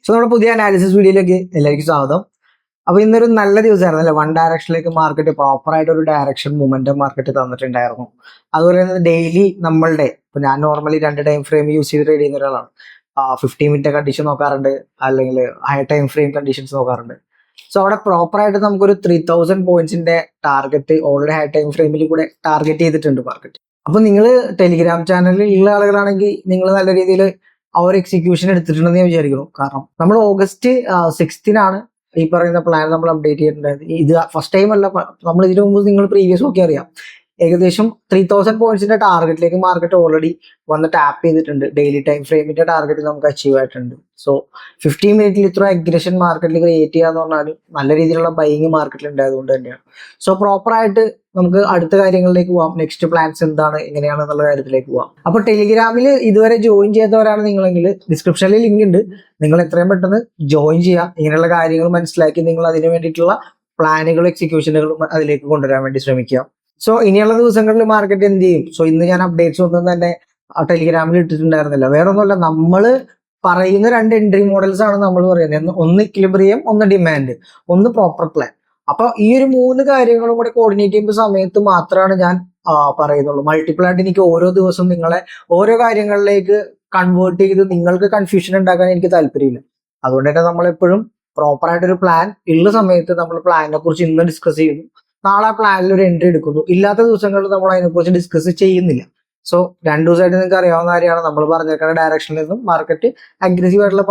So നമ്മുടെ പുതിയ analysis വീഡിയോയിലേക്ക് എല്ലാവർക്കും സ്വാഗതം. അപ്പോൾ ഇന്നൊരു നല്ല ദിവസമായിരുന്നു അല്ലേ. വൺ ഡയറക്ഷനിലേക്ക് മാർക്കറ്റ് പ്രോപ്പറായിട്ട് ഒരു ഡയറക്ഷൻ മൂവ്മെന്റ് മാർക്കറ്റ് തന്നിട്ടുണ്ടായിരുന്നു. അതുപോലെ തന്നെ ഡെയിലി നമ്മളുടെ ഇപ്പൊ ഞാൻ നോർമലി 2 ടൈം ഫ്രെയിം യൂസ് ചെയ്ത് ട്രേഡ് ചെയ്യുന്ന ഒരാളാണ്. 15 മിനിറ്റ് കണ്ടീഷൻ നോക്കാറുണ്ട്, അല്ലെങ്കിൽ ഹൈ ടൈം ഫ്രെയിം കണ്ടീഷൻസ് നോക്കാറുണ്ട്. സോ അവിടെ പ്രോപ്പറായിട്ട് നമുക്കൊരു 3000 പോയിന്റ്സിന്റെ ടാർഗറ്റ് ഓൾറെഡി ഹൈ ടൈം ഫ്രെയിമിൽ കൂടെ ടാർഗറ്റ് ചെയ്തിട്ടുണ്ട് മാർക്കറ്റ്. അപ്പൊ നിങ്ങൾ ടെലിഗ്രാം ചാനലിൽ ഉള്ള ആളുകളാണെങ്കിൽ നിങ്ങൾ നല്ല രീതിയിൽ ആ ഒരു എക്സിക്യൂഷൻ എടുത്തിട്ടുണ്ടെന്ന് ഞാൻ വിചാരിക്കുന്നു. കാരണം നമ്മൾ ഓഗസ്റ്റ് 6 ഈ പറയുന്ന പ്ലാൻ നമ്മൾ അപ്ഡേറ്റ് ചെയ്തിട്ടുണ്ടായത്. ഇത് ഫസ്റ്റ് ടൈം അല്ല, നമ്മൾ ഇതിനു മുമ്പ് നിങ്ങൾ പ്രീവിയസ് ഒക്കെ അറിയാം. ഏകദേശം 3000 പോയിന്റ്സിന്റെ ടാർഗറ്റിലേക്ക് മാർക്കറ്റ് ഓൾറെഡി വന്ന് ടാപ്പ് ചെയ്തിട്ടുണ്ട്. ഡെയിലി ടൈം ഫ്രെയിമിന്റെ ടാർഗറ്റ് നമുക്ക് അച്ചീവ് ആയിട്ടുണ്ട്. സോ 15 മിനിറ്റിൽ ഇത്ര അഗ്രഷൻ മാർക്കറ്റിൽ ക്രിയേറ്റ് ചെയ്യാന്ന് പറഞ്ഞാൽ നല്ല രീതിയിലുള്ള ബൈങ് മാർക്കറ്റിൽ ഉണ്ടായതുകൊണ്ട് തന്നെയാണ്. സോ പ്രോപ്പറായിട്ട് നമുക്ക് അടുത്ത കാര്യങ്ങളിലേക്ക് പോവാം. നെക്സ്റ്റ് പ്ലാൻസ് എന്താണ്, എങ്ങനെയാണ് എന്നുള്ള കാര്യത്തിലേക്ക് പോവാം. അപ്പൊ ടെലിഗ്രാമിൽ ഇതുവരെ ജോയിൻ ചെയ്തവരാണ് നിങ്ങളെങ്കിൽ ഡിസ്ക്രിപ്ഷനിൽ ലിങ്ക് ഉണ്ട്. നിങ്ങൾ എത്രയും പെട്ടെന്ന് ജോയിൻ ചെയ്യാം. ഇങ്ങനെയുള്ള കാര്യങ്ങൾ മനസ്സിലാക്കി നിങ്ങൾ അതിന് വേണ്ടിയിട്ടുള്ള പ്ലാനുകളും എക്സിക്യൂഷനുകളും അതിലേക്ക് കൊണ്ടുവരാൻ വേണ്ടി ശ്രമിക്കുക. സോ ഇനിയുള്ള ദിവസങ്ങളിൽ മാർക്കറ്റ് എന്ത് ചെയ്യും? സോ ഇന്ന് ഞാൻ അപ്ഡേറ്റ്സ് ഒന്നും തന്നെ ടെലിഗ്രാമിൽ ഇട്ടിട്ടുണ്ടായിരുന്നില്ല. വേറെ ഒന്നുമല്ല, നമ്മള് പറയുന്ന 2 എൻട്രി മോഡൽസ് ആണ് നമ്മൾ പറയുന്നത്. ഒന്ന് ഇക്വിലിബ്രിയം, ഒന്ന് ഡിമാൻഡ്, ഒന്ന് പ്രോപ്പർ പ്ലാൻ. അപ്പൊ ഈ ഒരു 3 കാര്യങ്ങളും കൂടെ കോർഡിനേറ്റ് ചെയ്യുന്ന സമയത്ത് മാത്രമാണ് ഞാൻ പറയുന്നുള്ളൂ. മൾട്ടിപ്പിൾ ആയിട്ട് എനിക്ക് ഓരോ ദിവസവും നിങ്ങളെ ഓരോ കാര്യങ്ങളിലേക്ക് കൺവേർട്ട് ചെയ്ത് നിങ്ങൾക്ക് കൺഫ്യൂഷൻ ഉണ്ടാക്കാൻ എനിക്ക് താല്പര്യമില്ല. അതുകൊണ്ട് തന്നെ നമ്മളെപ്പോഴും പ്രോപ്പറായിട്ടൊരു പ്ലാൻ ഉള്ള സമയത്ത് നമ്മൾ പ്ലാനിനെ കുറിച്ച് ഇന്ന് ഡിസ്കസ് ചെയ്യുന്നു, നാളെ പ്ലാനിൽ ഒരു എൻട്രി എടുക്കുന്നു. ഇല്ലാത്ത ദിവസങ്ങളിൽ നമ്മൾ അതിനെക്കുറിച്ച് ഡിസ്കസ് ചെയ്യുന്നില്ല. സോ 2 ദിവസമായിട്ട് നിങ്ങൾക്ക് അറിയാവുന്ന കാര്യമാണ്, നമ്മൾ പറഞ്ഞേക്കുന്ന ഡയറക്ഷനിൽ നിന്നും മാർക്കറ്റ് അഗ്രസീവ് ആയിട്ടുള്ള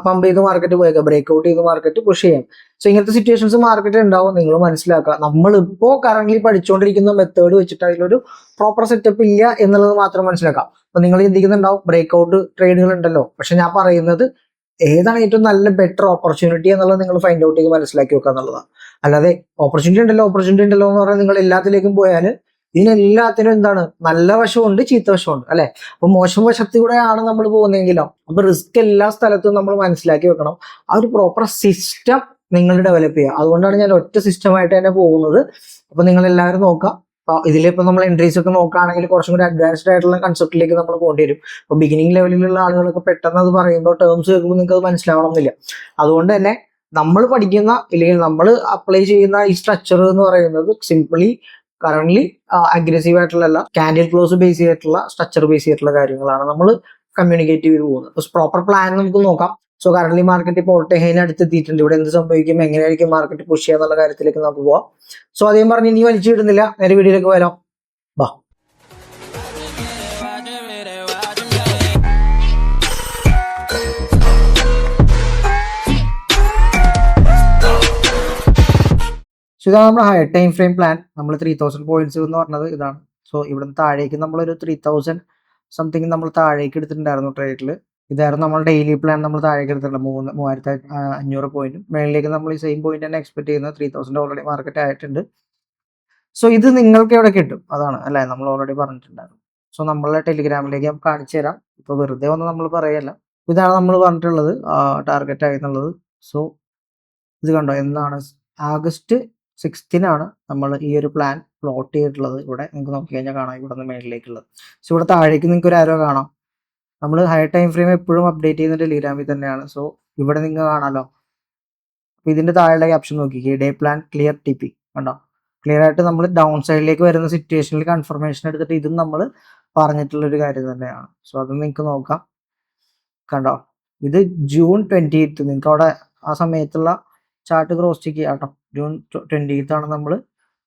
പമ്പ് ചെയ്ത് മാർക്കറ്റ് പോയേക്കാം, ബ്രേക്ക്ഔട്ട് ചെയ്ത് മാർക്കറ്റ് പുഷ് ചെയ്യാം. സോ ഇങ്ങനത്തെ സിറ്റുവേഷൻസ് മാർക്കറ്റ് ഉണ്ടാവും. നിങ്ങൾ മനസ്സിലാക്കുക, നമ്മളിപ്പോ കറന്റ് പഠിച്ചുകൊണ്ടിരിക്കുന്ന മെത്തേഡ് വെച്ചിട്ട് അതിലൊരു പ്രോപ്പർ സെറ്റപ്പ് ഇല്ല എന്നുള്ളത് മാത്രം മനസ്സിലാക്കാം. അപ്പൊ നിങ്ങൾ ചിന്തിക്കുന്നുണ്ടാവും ബ്രേക്ക്ഔട്ട് ട്രേഡുകൾ ഉണ്ടല്ലോ, പക്ഷെ ഞാൻ പറയുന്നത് ഏതാണ് ഏറ്റവും നല്ല ബെറ്റർ ഓപ്പർച്യൂണിറ്റി എന്നുള്ളത് നിങ്ങൾ ഫൈൻഡ് ഔട്ട് ചെയ്ത് മനസ്സിലാക്കി വെക്കുക എന്നുള്ളതാണ്. അല്ലാതെ ഓപ്പർച്യൂണിറ്റി ഉണ്ടല്ലോ എന്ന് പറഞ്ഞാൽ നിങ്ങൾ എല്ലാത്തിലേക്കും പോയാൽ ഇതിനെല്ലാത്തിനും എന്താണ്, നല്ല വശമുണ്ട്, ചീത്ത വശമുണ്ട് അല്ലെ. അപ്പൊ മോശം വശത്തിലൂടെയാണ് നമ്മൾ പോകുന്നതെങ്കിലോ, അപ്പൊ റിസ്ക് എല്ലാ സ്ഥലത്തും നമ്മൾ മനസ്സിലാക്കി വെക്കണം. ആ ഒരു പ്രോപ്പർ സിസ്റ്റം നിങ്ങൾ ഡെവലപ്പ് ചെയ്യുക. അതുകൊണ്ടാണ് ഞാൻ ഒറ്റ സിസ്റ്റമായിട്ട് തന്നെ പോകുന്നത്. അപ്പൊ നിങ്ങൾ എല്ലാവരും നോക്കാം. ഇതിലിപ്പോ നമ്മൾ എൻട്രീസ് ഒക്കെ നോക്കുകയാണെങ്കിൽ കുറച്ചും കൂടി അഡ്വാൻസ്ഡ് ആയിട്ടുള്ള കൺസെപ്റ്റിലേക്ക് നമ്മൾ പോകേണ്ടി വരും. അപ്പൊ ബിഗിനിങ് ലെവലിലുള്ള ആളുകളൊക്കെ പെട്ടെന്ന് അത് പറയുമ്പോൾ ടേംസ് കേൾക്കുമ്പോൾ നിങ്ങൾക്ക് അത് മനസ്സിലാവണമെന്നില്ല. അതുകൊണ്ട് തന്നെ നമ്മൾ പഠിക്കുന്ന ഇല്ലെങ്കിൽ നമ്മൾ അപ്ലൈ ചെയ്യുന്ന ഈ സ്ട്രക്ചർ എന്ന് പറയുന്നത് സിംപിളി കറന്റ്ലി അഗ്രസീവ് ആയിട്ടുള്ള കാൻഡിൽ ക്ലോസ് ബേസ് ചെയ്തിട്ടുള്ള സ്ട്രക്ചർ ബേസ് ചെയ്തിട്ടുള്ള കാര്യങ്ങളാണ് നമ്മൾ കമ്മ്യൂണിക്കേറ്റ് ചെയ്ത് പോകുന്നത്. പ്രോപ്പർ പ്ലാൻ നമുക്ക് നോക്കാം. സോ കറന്റ്ലി മാർക്കറ്റ് ഇപ്പോൾ ഓൾട്ടഹൈന് അടുത്തെത്തിയിട്ടുണ്ട്. ഇവിടെ എന്ത് സംഭവിക്കും, എങ്ങനെയായിരിക്കും മാർക്കറ്റ് പുഷ് ചെയ്യുക എന്നുള്ള കാര്യത്തിലേക്ക് നമുക്ക് പോവാം. സോ അതേം പറഞ്ഞ് ഇനി വലിച്ചു വിടുന്നില്ല, നേരെ വീഡിയോയിലേക്ക് വരാം. ബാ. സോ ഇതാണ് നമ്മുടെ ഹൈ ടൈം ഫ്രെയിം പ്ലാൻ. നമ്മൾ 3000 പോയിന്റ്സ് എന്ന് പറഞ്ഞത് ഇതാണ്. സോ ഇവിടുന്ന് താഴേക്ക് നമ്മളൊരു 3000 സംതിങ് നമ്മൾ താഴേക്ക് എടുത്തിട്ടുണ്ടായിരുന്നു ട്രേഡിൽ. ഇതായിരുന്നു നമ്മൾ ഡെയിലി പ്ലാൻ. നമ്മൾ താഴേക്ക് എടുത്തിട്ടുണ്ട് 3500 പോയിന്റും. മേളിലേക്ക് നമ്മൾ ഈ സെയിം പോയിന്റ് തന്നെ എക്സ്പെക്ട് ചെയ്യുന്നത് 3000 ഓൾറെഡി മാർക്കറ്റ് ആയിട്ടുണ്ട്. സോ ഇത് നിങ്ങൾക്ക് എവിടെ കിട്ടും അതാണ് അല്ലേ, നമ്മൾ ഓൾറെഡി പറഞ്ഞിട്ടുണ്ടായിരുന്നു. സോ നമ്മളെ ടെലിഗ്രാമിലേക്ക് ഞാൻ കാണിച്ചു തരാം. ഇപ്പൊ വെറുതെ ഒന്നും നമ്മൾ പറയല്ല. ഇതാണ് നമ്മൾ പറഞ്ഞിട്ടുള്ളത് ടാർഗറ്റ് ആയി എന്നുള്ളത്. സോ ഇത് കണ്ടോ, എന്നാണ് ആഗസ്റ്റ് 6 നമ്മൾ ഈ ഒരു പ്ലാൻ പ്ലോട്ട് ചെയ്തിട്ടുള്ളത്. ഇവിടെ നിങ്ങൾക്ക് നോക്കി കഴിഞ്ഞാൽ കാണാം, ഇവിടെ നിന്ന് മേളിലേക്കുള്ളത്. സോ ഇവിടെ താഴേക്ക് നിങ്ങൾക്ക് ഒരു ആരോ കാണാം. നമ്മൾ ഹൈ ടൈം ഫ്രെയിം എപ്പോഴും അപ്ഡേറ്റ് ചെയ്യുന്ന ടെലിഗ്രാമിൽ തന്നെയാണ്. സോ ഇവിടെ നിങ്ങൾ കാണാമല്ലോ. അപ്പൊ ഇതിന്റെ താഴെ ഓപ്ഷൻ നോക്കിക്കേ, ഡേ പ്ലാൻ ക്ലിയർ TP കണ്ടോ. ക്ലിയർ ആയിട്ട് നമ്മൾ ഡൗൺ സൈഡിലേക്ക് വരുന്ന സിറ്റുവേഷനിൽ കൺഫർമേഷൻ എടുത്തിട്ട് ഇതും നമ്മൾ പറഞ്ഞിട്ടുള്ള ഒരു കാര്യം തന്നെയാണ്. സോ അത് നിങ്ങൾക്ക് നോക്കാം. കണ്ടോ, ഇത് June 28 നിങ്ങൾക്ക് അവിടെ ആ സമയത്തുള്ള ചാർട്ട് ക്രോസ് ചെക്ക് ചെയ്യാം കേട്ടോ. June 28 നമ്മൾ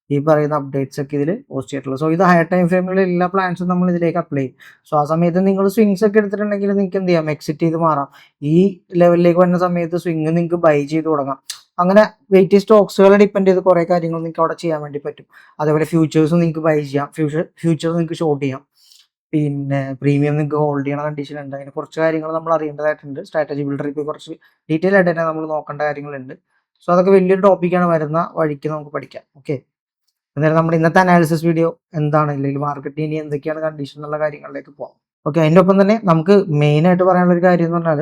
ഈ പറയുന്ന അപ്ഡേറ്റ്സ് ഒക്കെ ഇതിൽ പോസ്റ്റ് ചെയ്തിട്ടുള്ളത്. സോ ഇത് ഹയർ ടൈം ഫ്രെയിമിലുള്ള എല്ലാ പ്ലാൻസും നമ്മൾ ഇതിലേക്ക് അപ്ലൈ ചെയ്യും. സോ ആ സമയത്ത് നിങ്ങൾ സ്വിങ്സ് ഒക്കെ എടുത്തിട്ടുണ്ടെങ്കിൽ നിങ്ങൾക്ക് എന്ത് ചെയ്യാം, എക്സിറ്റ് ചെയ്ത് മാറാം. ഈ ലെവലിലേക്ക് വരുന്ന സമയത്ത് സ്വിങ് നിങ്ങൾക്ക് ബൈ ചെയ്ത് തുടങ്ങാം. അങ്ങനെ വെയിറ്റ് സ്റ്റോക്സുകളെ ഡിപ്പെൻഡ് ചെയ്ത് കുറെ കാര്യങ്ങൾ നിങ്ങൾക്ക് അവിടെ ചെയ്യാൻ വേണ്ടി പറ്റും. അതേപോലെ ഫ്യൂച്ചേഴ്സും നിങ്ങൾക്ക് ബൈ ചെയ്യാം, ഫ്യൂച്ചർ നിങ്ങൾക്ക് ഷോർട്ട് ചെയ്യാം, പിന്നെ പ്രീമിയം നിങ്ങൾക്ക് ഹോൾഡ് ചെയ്യണ കണ്ടീഷൻ ഉണ്ട്. അങ്ങനെ കുറച്ച് കാര്യങ്ങൾ നമ്മൾ അറിയേണ്ടതായിട്ടുണ്ട്. സ്ട്രാറ്റജി ബിൽഡർ ഇപ്പോൾ കുറച്ച് ഡീറ്റെയിൽ ആയിട്ട് തന്നെ നമ്മൾ നോക്കേണ്ട കാര്യങ്ങളുണ്ട്. സോ അതൊക്കെ വലിയൊരു ടോപ്പിക്കാണ്, വരുന്ന വഴിക്ക് നമുക്ക് പഠിക്കാം. ഓക്കെ, അന്നേരം നമ്മുടെ ഇന്നത്തെ അനാലിസിസ് വീഡിയോ എന്താണ്, അല്ലെങ്കിൽ മാർക്കറ്റിന് ഇനി എന്തൊക്കെയാണ് കണ്ടീഷൻ എന്നുള്ള കാര്യങ്ങളിലേക്ക് പോകാം. ഓക്കെ, അതിൻ്റെ ഒപ്പം തന്നെ നമുക്ക് മെയിൻ ആയിട്ട് പറയാനുള്ള ഒരു കാര്യം എന്ന് പറഞ്ഞാൽ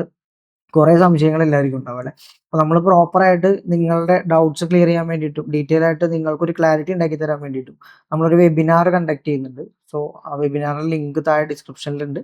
കുറേ സംശയങ്ങൾ എല്ലാവർക്കും ഉണ്ടാവും അല്ലേ. അപ്പോൾ നമ്മൾ പ്രോപ്പറായിട്ട് നിങ്ങളുടെ ഡൗട്ട്സ് ക്ലിയർ ചെയ്യാൻ വേണ്ടിയിട്ടും ഡീറ്റെയിൽ ആയിട്ട് നിങ്ങൾക്കൊരു ക്ലാരിറ്റി ഉണ്ടാക്കി തരാൻ വേണ്ടിയിട്ടും നമ്മളൊരു വെബിനാർ കണ്ടക്ട് ചെയ്യുന്നുണ്ട്. സോ സോ ആ വെബിനാറിൻ്റെ ലിങ്ക് താഴെ ഡിസ്ക്രിപ്ഷനിലുണ്ട്.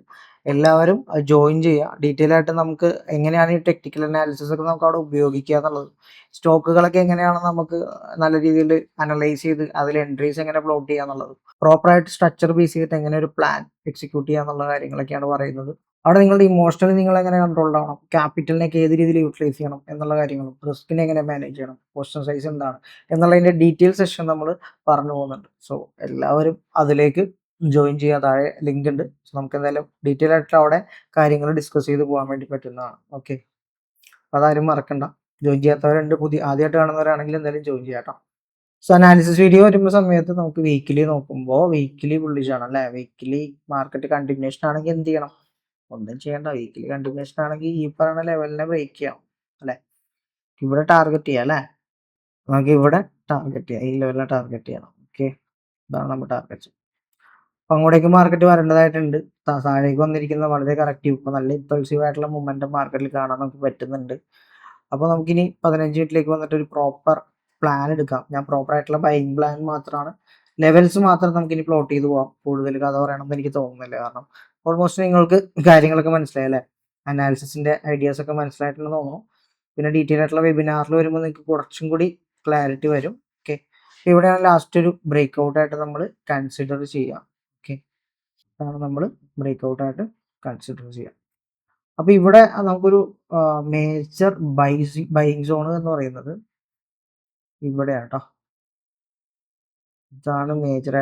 എല്ലാവരും ജോയിൻ ചെയ്യുക. ഡീറ്റെയിൽ ആയിട്ട് നമുക്ക് എങ്ങനെയാണ് ഈ ടെക്നിക്കൽ അനാലിസിസ് ഒക്കെ നമുക്ക് അവിടെ ഉപയോഗിക്കുക എന്നുള്ളത്, സ്റ്റോക്കുകളൊക്കെ എങ്ങനെയാണ് നമുക്ക് നല്ല രീതിയിൽ അനലൈസ് ചെയ്ത് അതിൽ എൻട്രീസ് എങ്ങനെ പ്ലോട്ട് ചെയ്യുക എന്നുള്ളത്, പ്രോപ്പറായിട്ട് സ്ട്രക്ചർ ബേസ് ചെയ്തിട്ട് എങ്ങനെ ഒരു പ്ലാൻ എക്സിക്യൂട്ട് ചെയ്യുക എന്നുള്ള കാര്യങ്ങളൊക്കെയാണ് പറയുന്നത്. അവിടെ നിങ്ങളുടെ ഇമോഷണലി നിങ്ങൾ എങ്ങനെ കൺട്രോൾഡ് ആവണം, ക്യാപിറ്റലിനൊക്കെ ഏത് രീതിയിൽ യൂട്ടിലൈസ് ചെയ്യണം എന്നുള്ള കാര്യങ്ങളും, റിസ്കിനെ എങ്ങനെ മാനേജ് ചെയ്യണം, പൊസിഷൻ സൈസ് എന്താണ് എന്നുള്ളതിൻ്റെ ഡീറ്റെയിൽ സെഷൻ നമ്മൾ പറഞ്ഞു പോകുന്നുണ്ട്. സോ എല്ലാവരും അതിലേക്ക് ജോയിൻ ചെയ്യുക. താഴെ ലിങ്ക് ഉണ്ട്. സോ നമുക്ക് എന്തായാലും ഡീറ്റെയിൽ ആയിട്ട് അവിടെ കാര്യങ്ങൾ ഡിസ്കസ് ചെയ്ത് പോകാൻ വേണ്ടി പറ്റുന്നതാണ്. ഓക്കെ, അതാരും മറക്കണ്ട. ജോയിൻ ചെയ്യാത്തവരുണ്ട്, പുതിയ ആദ്യമായിട്ട് കാണുന്നവരാണെങ്കിൽ എന്തായാലും ജോയിൻ ചെയ്യാം കേട്ടോ. സോ അനാലിസിസ് വീഡിയോ വരുമ്പോൾ സമയത്ത് നമുക്ക് വീക്കിലി നോക്കുമ്പോൾ വീക്കിലി ബുള്ളിഷ് ആണ് അല്ലേ. വീക്കിലി മാർക്കറ്റ് കണ്ടിന്യൂഷൻ ആണെങ്കിൽ എന്ത് ചെയ്യണം? ഒന്നും ചെയ്യണ്ട. വീക്കിലി കണ്ടിന്യൂഷൻ ആണെങ്കിൽ ഈ പറയുന്ന ലെവലിനെ ബ്രേക്ക് ചെയ്യാം അല്ലേ. ഇവിടെ ടാർഗറ്റ് ചെയ്യാം അല്ലേ. നമുക്ക് ഇവിടെ ടാർഗറ്റ് ചെയ്യാം, ഈ ലെവലിനെ ടാർഗറ്റ് ചെയ്യണം. ഓക്കെ, ഇതാണ് നമ്മുടെ ടാർഗറ്റ്. അപ്പം അങ്ങോട്ടേക്ക് മാർക്കറ്റ് വരേണ്ടതായിട്ടുണ്ട്. താഴേക്ക് വന്നിരിക്കുന്ന വളരെ കറക്റ്റീവ്, ഇപ്പോൾ നല്ല ഇമ്പൾസീവ് ആയിട്ടുള്ള മൊമെന്റം മാർക്കറ്റിൽ കാണാൻ നമുക്ക് പറ്റുന്നുണ്ട്. അപ്പോൾ നമുക്കിനി 15 മിനിറ്റിലേക്ക് വന്നിട്ട് ഒരു പ്രോപ്പർ പ്ലാൻ എടുക്കാം. ഞാൻ പ്രോപ്പർ ആയിട്ടുള്ള ബൈങ് പ്ലാൻ മാത്രമാണ്, ലെവൽസ് മാത്രം നമുക്കിനി പ്ലോട്ട് ചെയ്ത് പോകാം. കൂടുതൽ കഥ പറയണമെന്ന് എനിക്ക് തോന്നുന്നില്ല, കാരണം ഓൾമോസ്റ്റ് നിങ്ങൾക്ക് കാര്യങ്ങളൊക്കെ മനസ്സിലായി അല്ലേ. അനാലിസിസിൻ്റെ ഐഡിയാസ് ഒക്കെ മനസ്സിലായിട്ടുണ്ടെന്ന് തോന്നുന്നു. പിന്നെ ഡീറ്റെയിൽ ആയിട്ടുള്ള വെബിനാറിൽ വരുമ്പോൾ നിങ്ങൾക്ക് കുറച്ചും കൂടി ക്ലാരിറ്റി വരും. ഓക്കെ, ഇവിടെയാണ് ലാസ്റ്റ് ഒരു ബ്രേക്ക് ഔട്ടായിട്ട് നമ്മൾ കൺസിഡർ ചെയ്യാം. ഓക്കെ, അതാണ് നമ്മൾ ബ്രേക്ക് ഔട്ടായിട്ട് കൺസിഡർ ചെയ്യാം. അപ്പോൾ ഇവിടെ നമുക്കൊരു മേജർ ബൈങ് സോൺ എന്ന് പറയുന്നത് ഇവിടെയാണ് കേട്ടോ. ഇതാണ് മേജർ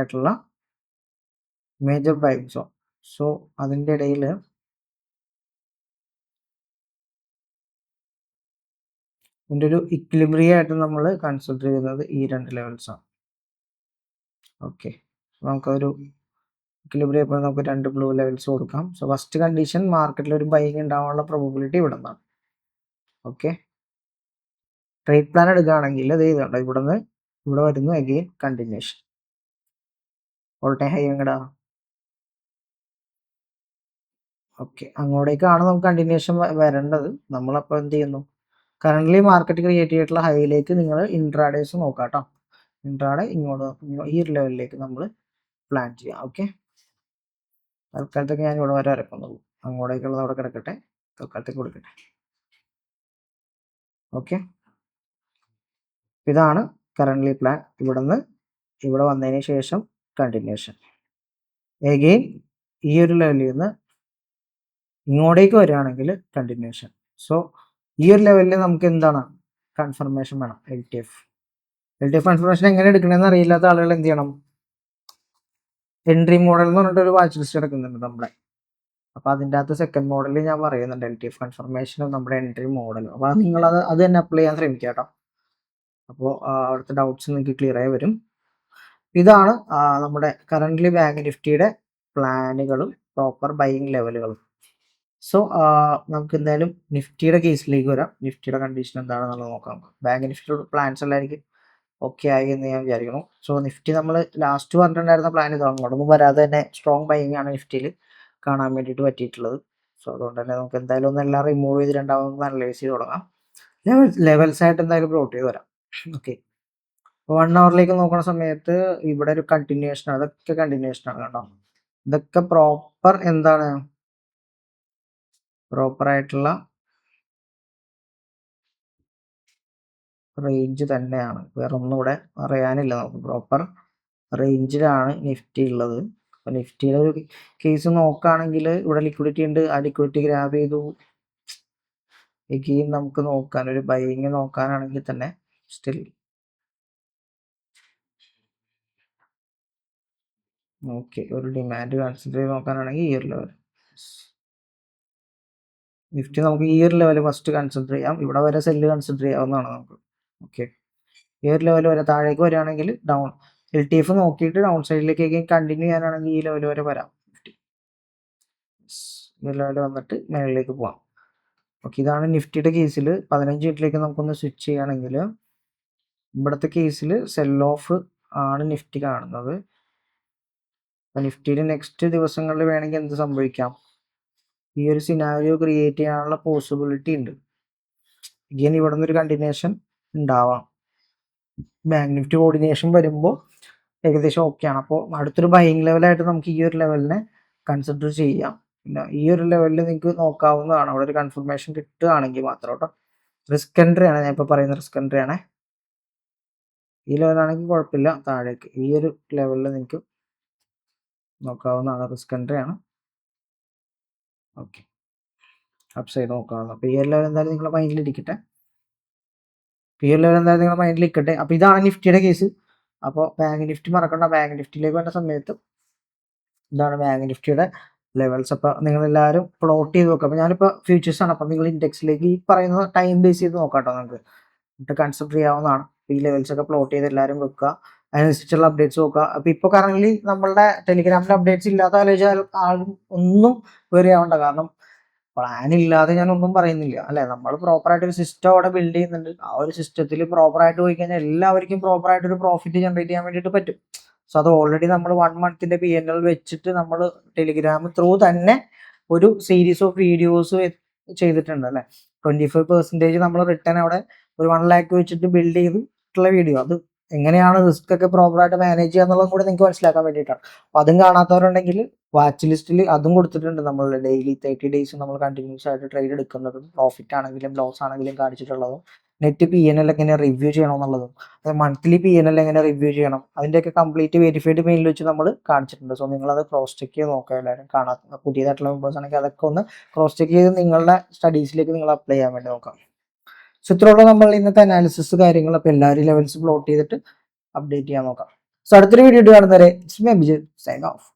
ബൈങ് സോൺ. സോ അതിൻ്റെ ഇടയിൽ ഇതിൻ്റെ ഒരു ഇക്വിലിബ്രിയം ആയിട്ട് നമ്മൾ കൺസിഡർ ചെയ്യുന്നത് ഈ രണ്ട് ലെവൽസാണ്. ഓക്കെ, നമുക്കൊരു ഇക്വിലിബ്രിയം ഇപ്പോൾ നമുക്ക് രണ്ട് ബ്ലൂ ലെവൽസ് കൊടുക്കാം. സോ ഫസ്റ്റ് കണ്ടീഷൻ, മാർക്കറ്റിൽ ഒരു ബൈങ് ഉണ്ടാവാനുള്ള പ്രോബബിലിറ്റി ഇവിടെ നിന്നാണ്. ഓക്കെ, ട്രേഡ് പ്ലാൻ എടുക്കുകയാണെങ്കിൽ അത് ചെയ്തോട്ടോ, ഇവിടെ നിന്ന് ഇവിടെ വരുന്നു, again continuation, all time high എങ്ങടാ. ഓക്കെ, അങ്ങോട്ടേക്കാണ് നമുക്ക് കണ്ടിന്യൂഷൻ വരേണ്ടത്. നമ്മളപ്പോൾ എന്ത് ചെയ്യുന്നു, കറൻ്റ്ലി മാർക്കറ്റ് ക്രിയേറ്റ് ചെയ്തിട്ടുള്ള ഹൈയിലേക്ക് നിങ്ങൾ ഇൻട്രാഡേസ് നോക്കാം കേട്ടോ. ഇൻട്രാഡേ ഇങ്ങോട്ട് ഈ ഒരു ലെവലിലേക്ക് നമ്മൾ പ്ലാൻ ചെയ്യാം. ഓക്കെ, തൽക്കാലത്തേക്ക് ഞാൻ ഇവിടെ വരെ ഇറക്കുന്നുള്ളൂ, അങ്ങോട്ടേക്കുള്ളത് അവിടെ കിടക്കട്ടെ, തൽക്കാലത്തേക്ക് കൊടുക്കട്ടെ. ഓക്കെ, ഇതാണ് കറൻ്റ്ലി പ്ലാൻ. ഇവിടെ വന്നതിന് ശേഷം കണ്ടിന്യൂഷൻ, എഗെയിൻ ഈ ഒരു ലെവലിൽ നിന്ന് ഇങ്ങോട്ടേക്ക് വരികയാണെങ്കിൽ കണ്ടിന്യൂഷൻ. സോ ഈ ഒരു ലെവലിൽ നമുക്ക് എന്താണ്, കൺഫർമേഷൻ വേണം. എൽ ടി എഫ് കൺഫർമേഷൻ എങ്ങനെ എടുക്കണമെന്ന് അറിയില്ലാത്ത ആളുകൾ എന്ത് ചെയ്യണം, എൻട്രി മോഡൽ എന്ന് പറഞ്ഞിട്ട് ഒരു വാച്ച് ലിസ്റ്റ് എടുക്കുന്നുണ്ട് നമ്മുടെ. അപ്പോൾ അതിൻ്റെ അകത്ത് സെക്കൻഡ് മോഡലിൽ ഞാൻ പറയുന്നുണ്ട് എൽ ടി എഫ് കൺഫർമേഷനും നമ്മുടെ എൻട്രി മോഡലും. അപ്പോൾ നിങ്ങൾ അത് തന്നെ അപ്ലൈ ചെയ്യാൻ ശ്രമിക്കുക കേട്ടോ. അപ്പോൾ അവിടുത്തെ ഡൗട്ട്സ് നിങ്ങൾക്ക് ക്ലിയർ ആയി വരും. ഇതാണ് നമ്മുടെ കറൻ്റ്ലി ബാങ്ക് നിഫ്റ്റിയുടെ പ്ലാനുകളും പ്രോപ്പർ ബൈയിങ് ലെവലുകളും. സോ നമുക്ക് എന്തായാലും നിഫ്റ്റിയുടെ കേസിലേക്ക് വരാം. നിഫ്റ്റിയുടെ കണ്ടീഷൻ എന്താണെന്നുള്ളത് നോക്കാം. ബാങ്ക് നിഫ്റ്റിയുടെ പ്ലാൻസ് എല്ലാവർക്കും ഓക്കെ ആയി എന്ന് ഞാൻ വിചാരിക്കുന്നു. സോ നിഫ്റ്റി നമ്മൾ ലാസ്റ്റ് പറഞ്ഞിട്ടുണ്ടായിരുന്ന പ്ലാൻ ഇതാണ്, അങ്ങോട്ടൊന്നും വരാതെ തന്നെ സ്ട്രോങ് ബൈയിങ് ആണ് നിഫ്റ്റിയിൽ കാണാൻ വേണ്ടിയിട്ട് പറ്റിയിട്ടുള്ളത്. സോ അതുകൊണ്ട് തന്നെ നമുക്ക് എന്തായാലും ഒന്ന് എല്ലാം റിമൂവ് ചെയ്ത് രണ്ടാമതൊന്ന് അനലൈസ് ചെയ്ത് തുടങ്ങാം. ലെവൽസ് ആയിട്ട് എന്തായാലും പ്ലോട്ട് ചെയ്ത് വരാം. ഓക്കെ, 1 അവറിലേക്ക് നോക്കുന്ന സമയത്ത് ഇവിടെ ഒരു കണ്ടിന്യൂഷൻ, അതൊക്കെ കണ്ടിന്യൂഷൻ ആണ് കേട്ടോ. ഇതൊക്കെ പ്രോപ്പർ എന്താണ്, പ്രോപ്പറായിട്ടുള്ള റേഞ്ച് തന്നെയാണ്, വേറെ ഒന്നും ഇവിടെ പറയാനില്ല. നമുക്ക് പ്രോപ്പർ റേഞ്ചിലാണ് നിഫ്റ്റി ഉള്ളത്. അപ്പോൾ നിഫ്റ്റിയുടെ ഒരു കേസ് നോക്കുകയാണെങ്കിൽ ഇവിടെ ലിക്വിഡിറ്റി ഉണ്ട്, ആ ലിക്വിഡിറ്റി ഗ്രാബ് ചെയ്തു. എഗെയിൻ നമുക്ക് നോക്കാൻ ഒരു ബൈയിങ് നോക്കാനാണെങ്കിൽ തന്നെ സ്റ്റിൽ ഓക്കെ, ഒരു ഡിമാൻഡ് കൺസിഡർ ചെയ്ത് നോക്കാനാണെങ്കിൽ ഈ ഒരു ലെവൽ നിഫ്റ്റി നമുക്ക് ഈ ഒരു ലെവൽ ഫസ്റ്റ് കൺസിഡർ ചെയ്യാം. ഇവിടെ വരെ സെല്ല് കൺസിഡർ ചെയ്യാവുന്നതാണ് നമുക്ക്. ഓക്കെ, ഈ ഒരു ലെവൽ വരെ താഴേക്ക് വരികയാണെങ്കിൽ ഡൗൺ എൽ ടി എഫ് നോക്കിയിട്ട് ഡൗൺ സൈഡിലേക്ക് കണ്ടിന്യൂ ചെയ്യാനാണെങ്കിൽ ഈ ലെവൽ വരെ വരാം. ഈ ലെവൽ വന്നിട്ട് മേളിലേക്ക് പോവാം. ഓക്കെ, ഇതാണ് നിഫ്റ്റിയുടെ കേസിൽ. 15 മിനിറ്റിലേക്ക് നമുക്കൊന്ന് സ്വിച്ച് ചെയ്യുകയാണെങ്കിൽ ഇവിടുത്തെ കേസിൽ സെൽ ഓഫ് ആണ് നിഫ്റ്റി കാണുന്നത്. നിഫ്റ്റിയിൽ നെക്സ്റ്റ് ദിവസങ്ങളിൽ വേണമെങ്കിൽ എന്ത് സംഭവിക്കാം, ഈ ഒരു സിനാരിയോ ക്രിയേറ്റ് ചെയ്യാനുള്ള പോസിബിലിറ്റി ഉണ്ട്. ഇങ്ങനെ ഇവിടെ നിന്നൊരു കണ്ടിന്യൂഷൻ ഉണ്ടാവാം. ബാങ്ക് നിഫ്റ്റി കോർഡിനേഷൻ വരുമ്പോൾ ഏകദേശം ഓക്കെയാണ്. അപ്പോൾ അടുത്തൊരു ബൈയിങ് ലെവലായിട്ട് നമുക്ക് ഈ ഒരു ലെവലിനെ കൺസിഡർ ചെയ്യാം. പിന്നെ ഈ ഒരു ലെവലിൽ നിങ്ങൾക്ക് നോക്കാവുന്നതാണ്. അവിടെ ഒരു കൺഫർമേഷൻ കിട്ടുകയാണെങ്കിൽ മാത്രം കേട്ടോ. റിസ്ക് എൻട്രി ആണ് ഞാൻ ഇപ്പോൾ പറയുന്ന റിസ്ക് എൻട്രി ആണ്. ഈ ലെവലാണെങ്കിൽ കുഴപ്പമില്ല. താഴേക്ക് ഈ ഒരു ലെവലിൽ നിങ്ങൾക്ക് നോക്കാവുന്നതാണ്. റിസ്ക് എൻട്രി ആണ്. ഓക്കെ, അപ്പ് സൈഡ് നോക്കാവുന്ന. അപ്പോൾ ഈ ഒരു ലെവൽ എന്തായാലും നിങ്ങളുടെ മൈൻഡിൽ ഇരിക്കട്ടെ. ഈ ഒരു ലെവൽ എന്തായാലും നിങ്ങളുടെ മൈൻഡിൽ ഇരിക്കട്ടെ. അപ്പോൾ ഇതാണ് നിഫ്റ്റിയുടെ കേസ്. അപ്പോൾ ബാങ്ക് നിഫ്റ്റി മറക്കണ്ട. ബാങ്ക് നിഫ്റ്റിയിലേക്ക് വരുന്ന സമയത്ത് ഇതാണ് ബാങ്ക് നിഫ്റ്റിയുടെ ലെവൽസ്. അപ്പോൾ നിങ്ങളെല്ലാവരും പ്ലോട്ട് ചെയ്ത് നോക്കുക. അപ്പോൾ ഞാനിപ്പോൾ ഫ്യൂച്ചേഴ്സ് ആണ്. അപ്പോൾ നിങ്ങൾ ഇൻഡെക്സിലേക്ക് ഈ പറയുന്ന ടൈം ബേസ് ചെയ്ത് നോക്കാം കേട്ടോ. നിങ്ങൾക്ക് എന്നിട്ട് കൺസിഡർ ചെയ്യാവുന്നതാണ്. ഈ ലെവൽസ് ഒക്കെ പ്ലോട്ട് ചെയ്ത് എല്ലാവരും വെക്കുക. അതിനനുസരിച്ചുള്ള അപ്ഡേറ്റ്സ് നോക്കുക. അപ്പോൾ ഇപ്പോൾ കറന്റ് നമ്മളുടെ ടെലിഗ്രാമിൽ അപ്ഡേറ്റ്സ് ഇല്ലാത്ത ആലോചിച്ചാൽ ആളും ഒന്നും വെറി ആവണ്ട. കാരണം പ്ലാൻ ഇല്ലാതെ ഞാൻ ഒന്നും പറയുന്നില്ല അല്ലെ. നമ്മൾ പ്രോപ്പറായിട്ട് ഒരു സിസ്റ്റം അവിടെ ബിൽഡ് ചെയ്യുന്നുണ്ട്. ആ ഒരു സിസ്റ്റത്തിൽ പ്രോപ്പറായിട്ട് പോയി കഴിഞ്ഞാൽ എല്ലാവർക്കും പ്രോപ്പറായിട്ട് ഒരു പ്രോഫിറ്റ് ജനറേറ്റ് ചെയ്യാൻ വേണ്ടിയിട്ട് പറ്റും. സോ അത് ഓൾറെഡി നമ്മൾ 1 മന്തിന്റെ PNL വെച്ചിട്ട് നമ്മൾ ടെലിഗ്രാം ത്രൂ തന്നെ ഒരു സീരീസ് ഓഫ് വീഡിയോസ് ചെയ്തിട്ടുണ്ട് അല്ലെ. 25% നമ്മൾ റിട്ടേൺ അവിടെ ഒരു 1 lakh വെച്ചിട്ട് ബിൽഡ് ചെയ്തിട്ടുള്ള വീഡിയോ. അത് എങ്ങനെയാണ് റിസ്ക് ഒക്കെ പ്രോപ്പറായിട്ട് മാനേജ് ചെയ്യുക എന്നുള്ളത് കൂടെ നിങ്ങൾക്ക് മനസ്സിലാക്കാൻ വേണ്ടിയിട്ടാണ്. അപ്പോൾ അതും കാണാത്തവരുണ്ടെങ്കിൽ വാച്ച് ലിസ്റ്റിൽ അതും കൊടുത്തിട്ടുണ്ട്. നമ്മൾ ഡെയിലി 30 days നമ്മൾ കണ്ടിന്യൂസ് ആയിട്ട് ട്രേഡ് എടുക്കുന്നതും പ്രോഫിറ്റ് ആണെങ്കിലും ലോസ് ആണെങ്കിലും കാണിച്ചിട്ടുള്ളതും നെറ്റ് PNL എങ്ങനെ റിവ്യൂ ചെയ്യണം എന്നുള്ളതും മന്ത്ലി PNL എങ്ങനെ റിവ്യൂ ചെയ്യണം അതിൻ്റെയൊക്കെ കംപ്ലീറ്റ് വെരിഫൈഡ് മെയിലിൽ വെച്ച് നമ്മൾ കാണിച്ചിട്ടുണ്ട്. സോ നിങ്ങളത് ക്രോസ് ചെക്ക് ചെയ്ത് നോക്കുക. എല്ലാവരും കാണാത്ത പുതിയതായിട്ടുള്ള മെമ്പേഴ്സ് ആണെങ്കിൽ അതൊക്കെ ഒന്ന് ക്രോസ് ചെക്ക് ചെയ്ത് നിങ്ങളുടെ സ്റ്റഡീസിലേക്ക് നിങ്ങൾ അപ്ലൈ ചെയ്യാൻ വേണ്ടി നോക്കാം. സോ ഇത്രയുള്ള നമ്മൾ ഇന്നത്തെ അനാലിസിസ് കാര്യങ്ങൾ. അപ്പോൾ എല്ലാവരും ലെവൽസ് പ്ലോട്ട് ചെയ്തിട്ട് അപ്ഡേറ്റ് ചെയ്യാൻ നോക്കാം. സോ അടുത്തൊരു വീഡിയോ കാണുന്നവരെ സൈൻ ഓഫ്.